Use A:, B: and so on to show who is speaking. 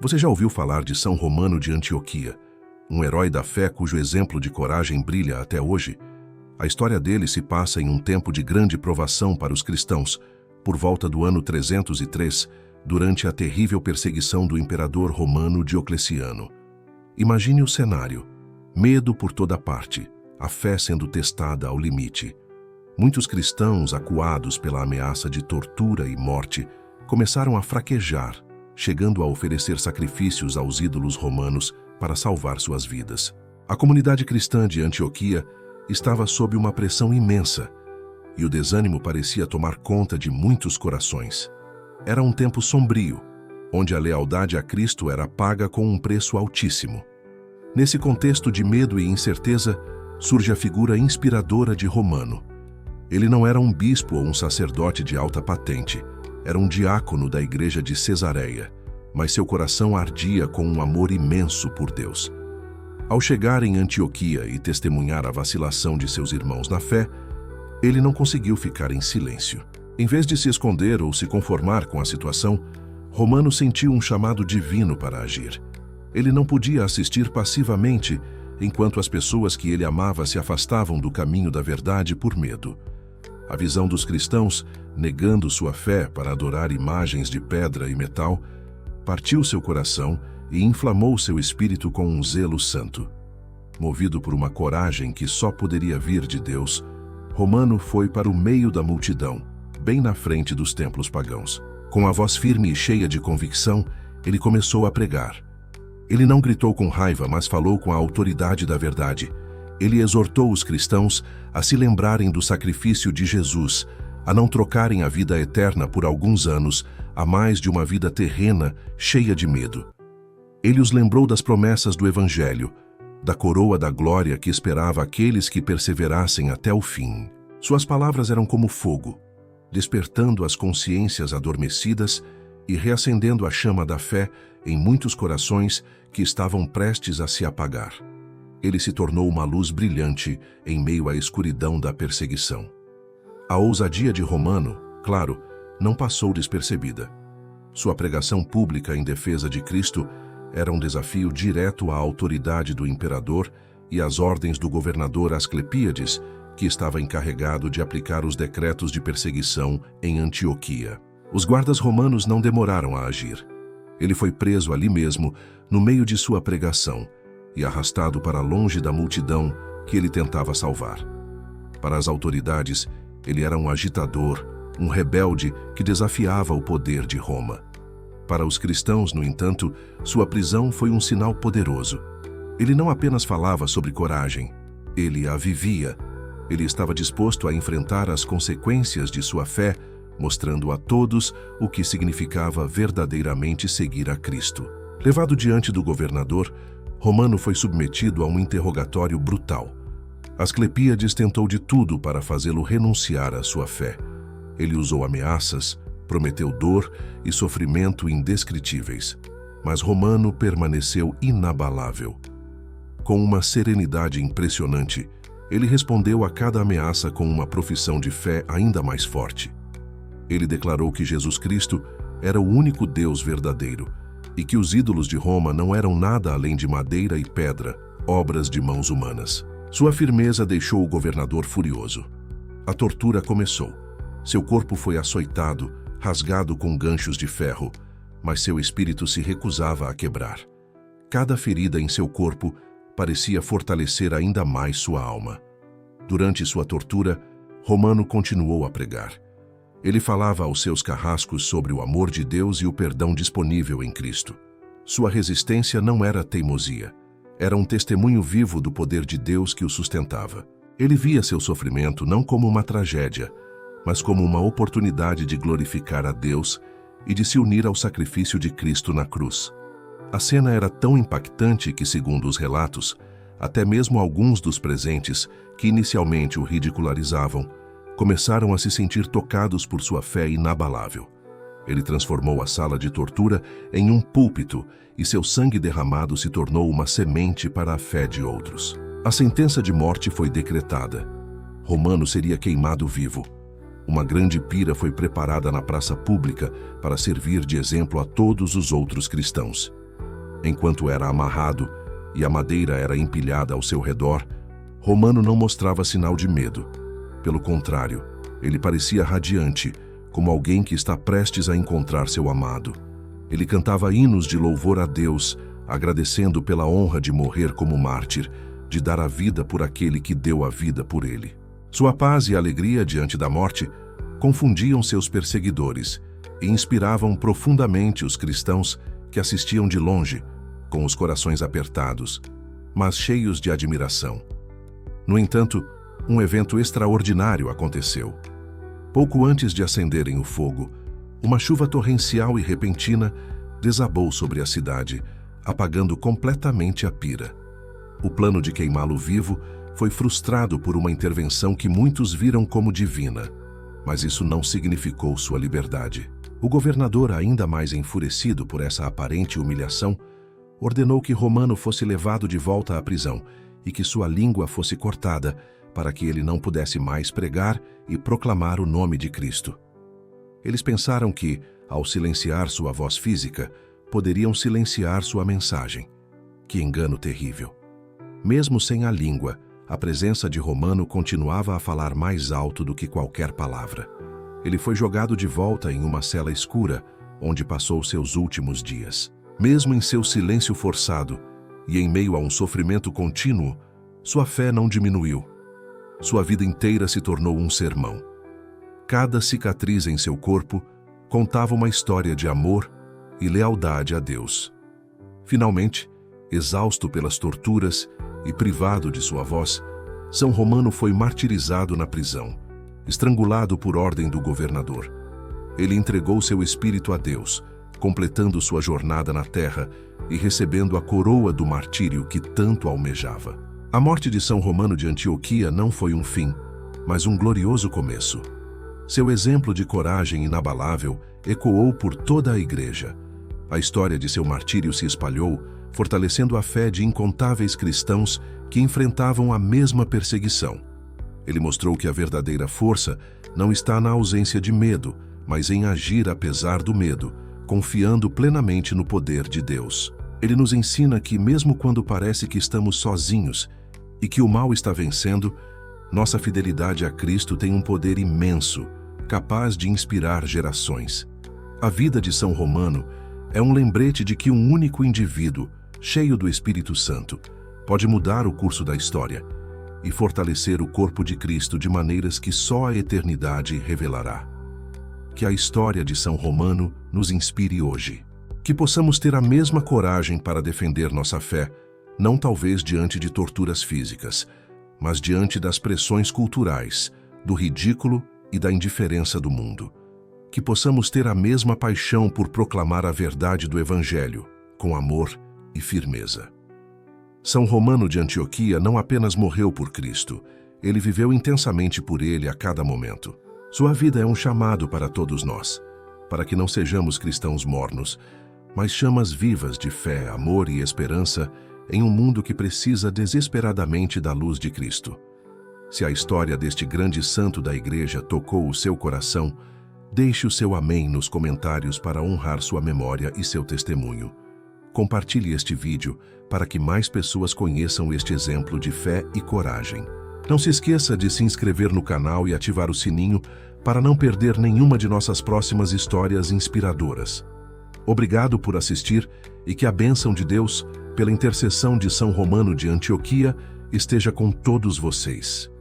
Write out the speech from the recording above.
A: Você já ouviu falar de São Romano de Antioquia, um herói da fé cujo exemplo de coragem brilha até hoje? A história dele se passa em um tempo de grande provação para os cristãos, por volta do ano 303, durante a terrível perseguição do imperador romano Diocleciano. Imagine o cenário: medo por toda parte, a fé sendo testada ao limite. Muitos cristãos, acuados pela ameaça de tortura e morte, começaram a fraquejar, chegando a oferecer sacrifícios aos ídolos romanos para salvar suas vidas. A comunidade cristã de Antioquia estava sob uma pressão imensa, e o desânimo parecia tomar conta de muitos corações. Era um tempo sombrio, onde a lealdade a Cristo era paga com um preço altíssimo. Nesse contexto de medo e incerteza, surge a figura inspiradora de Romano. Ele não era um bispo ou um sacerdote de alta patente, era um diácono da igreja de Cesareia, mas seu coração ardia com um amor imenso por Deus. Ao chegar em Antioquia e testemunhar a vacilação de seus irmãos na fé, ele não conseguiu ficar em silêncio. Em vez de se esconder ou se conformar com a situação, Romano sentiu um chamado divino para agir. Ele não podia assistir passivamente enquanto as pessoas que ele amava se afastavam do caminho da verdade por medo. A visão dos cristãos, negando sua fé para adorar imagens de pedra e metal, partiu seu coração e inflamou seu espírito com um zelo santo. Movido por uma coragem que só poderia vir de Deus, Romano foi para o meio da multidão, bem na frente dos templos pagãos. Com a voz firme e cheia de convicção, ele começou a pregar. Ele não gritou com raiva, mas falou com a autoridade da verdade. Ele exortou os cristãos a se lembrarem do sacrifício de Jesus, a não trocarem a vida eterna por alguns anos a mais de uma vida terrena cheia de medo. Ele os lembrou das promessas do Evangelho, da coroa da glória que esperava aqueles que perseverassem até o fim. Suas palavras eram como fogo, despertando as consciências adormecidas e reacendendo a chama da fé em muitos corações que estavam prestes a se apagar. Ele se tornou uma luz brilhante em meio à escuridão da perseguição. A ousadia de Romano, claro, não passou despercebida. Sua pregação pública em defesa de Cristo era um desafio direto à autoridade do imperador e às ordens do governador Asclepíades, que estava encarregado de aplicar os decretos de perseguição em Antioquia. Os guardas romanos não demoraram a agir. Ele foi preso ali mesmo, no meio de sua pregação, e arrastado para longe da multidão que ele tentava salvar. Para as autoridades, ele era um agitador, um rebelde que desafiava o poder de Roma. Para os cristãos, no entanto, sua prisão foi um sinal poderoso. Ele não apenas falava sobre coragem, ele a vivia. Ele estava disposto a enfrentar as consequências de sua fé, mostrando a todos o que significava verdadeiramente seguir a Cristo. Levado diante do governador, Romano foi submetido a um interrogatório brutal. Asclepíades tentou de tudo para fazê-lo renunciar à sua fé. Ele usou ameaças, prometeu dor e sofrimento indescritíveis, mas Romano permaneceu inabalável. Com uma serenidade impressionante, ele respondeu a cada ameaça com uma profissão de fé ainda mais forte. Ele declarou que Jesus Cristo era o único Deus verdadeiro e que os ídolos de Roma não eram nada além de madeira e pedra, obras de mãos humanas. Sua firmeza deixou o governador furioso. A tortura começou. Seu corpo foi açoitado, rasgado com ganchos de ferro, mas seu espírito se recusava a quebrar. Cada ferida em seu corpo parecia fortalecer ainda mais sua alma. Durante sua tortura, Romano continuou a pregar. Ele falava aos seus carrascos sobre o amor de Deus e o perdão disponível em Cristo. Sua resistência não era teimosia. Era um testemunho vivo do poder de Deus que o sustentava. Ele via seu sofrimento não como uma tragédia, mas como uma oportunidade de glorificar a Deus e de se unir ao sacrifício de Cristo na cruz. A cena era tão impactante que, segundo os relatos, até mesmo alguns dos presentes, que inicialmente o ridicularizavam, começaram a se sentir tocados por sua fé inabalável. Ele transformou a sala de tortura em um púlpito e seu sangue derramado se tornou uma semente para a fé de outros. A sentença de morte foi decretada. Romano seria queimado vivo. Uma grande pira foi preparada na praça pública para servir de exemplo a todos os outros cristãos. Enquanto era amarrado e a madeira era empilhada ao seu redor, Romano não mostrava sinal de medo. Pelo contrário, ele parecia radiante, como alguém que está prestes a encontrar seu amado. Ele cantava hinos de louvor a Deus, agradecendo pela honra de morrer como mártir, de dar a vida por aquele que deu a vida por ele. Sua paz e alegria diante da morte confundiam seus perseguidores e inspiravam profundamente os cristãos que assistiam de longe, com os corações apertados, mas cheios de admiração. No entanto, um evento extraordinário aconteceu. Pouco antes de acenderem o fogo, uma chuva torrencial e repentina desabou sobre a cidade, apagando completamente a pira. O plano de queimá-lo vivo foi frustrado por uma intervenção que muitos viram como divina, mas isso não significou sua liberdade. O governador, ainda mais enfurecido por essa aparente humilhação, ordenou que Romano fosse levado de volta à prisão e que sua língua fosse cortada para que ele não pudesse mais pregar e proclamar o nome de Cristo. Eles pensaram que, ao silenciar sua voz física, poderiam silenciar sua mensagem. Que engano terrível! Mesmo sem a língua, a presença de Romano continuava a falar mais alto do que qualquer palavra. Ele foi jogado de volta em uma cela escura, onde passou seus últimos dias. Mesmo em seu silêncio forçado e em meio a um sofrimento contínuo, sua fé não diminuiu. Sua vida inteira se tornou um sermão. Cada cicatriz em seu corpo contava uma história de amor e lealdade a Deus. Finalmente, exausto pelas torturas e privado de sua voz, São Romano foi martirizado na prisão, estrangulado por ordem do governador. Ele entregou seu espírito a Deus, completando sua jornada na terra e recebendo a coroa do martírio que tanto almejava. A morte de São Romano de Antioquia não foi um fim, mas um glorioso começo. Seu exemplo de coragem inabalável ecoou por toda a igreja. A história de seu martírio se espalhou, fortalecendo a fé de incontáveis cristãos que enfrentavam a mesma perseguição. Ele mostrou que a verdadeira força não está na ausência de medo, mas em agir apesar do medo, confiando plenamente no poder de Deus. Ele nos ensina que, mesmo quando parece que estamos sozinhos e que o mal está vencendo, nossa fidelidade a Cristo tem um poder imenso, capaz de inspirar gerações. A vida de São Romano é um lembrete de que um único indivíduo, cheio do Espírito Santo, pode mudar o curso da história e fortalecer o corpo de Cristo de maneiras que só a eternidade revelará. Que a história de São Romano nos inspire hoje. Que possamos ter a mesma coragem para defender nossa fé, não talvez diante de torturas físicas, mas diante das pressões culturais, do ridículo e da indiferença do mundo. Que possamos ter a mesma paixão por proclamar a verdade do Evangelho, com amor e firmeza. São Romano de Antioquia não apenas morreu por Cristo, ele viveu intensamente por ele a cada momento. Sua vida é um chamado para todos nós, para que não sejamos cristãos mornos, mas chamas vivas de fé, amor e esperança em um mundo que precisa desesperadamente da luz de Cristo. Se a história deste grande santo da Igreja tocou o seu coração, deixe o seu amém nos comentários para honrar sua memória e seu testemunho. Compartilhe este vídeo para que mais pessoas conheçam este exemplo de fé e coragem. Não se esqueça de se inscrever no canal e ativar o sininho para não perder nenhuma de nossas próximas histórias inspiradoras. Obrigado por assistir e que a bênção de Deus, pela intercessão de São Romano de Antioquia, esteja com todos vocês.